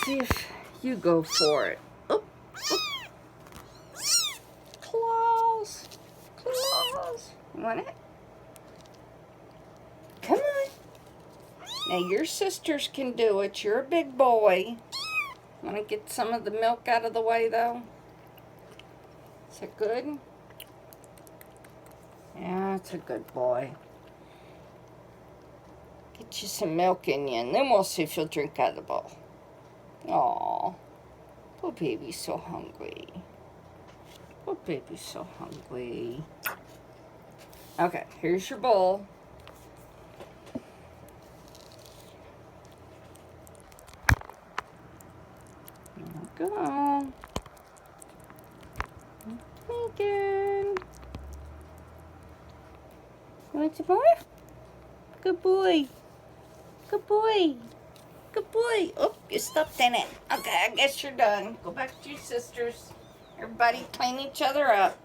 see if you go for it. Oop, oop. Claws. Claws. You want it? Come on. Now your sisters can do it. You're a big boy. Want to get some of the milk out of the way though? Is it good? Yeah, it's a good boy. Get you some milk in you, and then we'll see if you'll drink out of the bowl. Aw, poor baby's so hungry. Poor baby's so hungry. Okay, here's your bowl. There we go. Megan. You want some more? Good boy. Good boy. Good boy. Oh, you stuffed in it. Okay, I guess you're done. Go back to your sisters. Everybody clean each other up.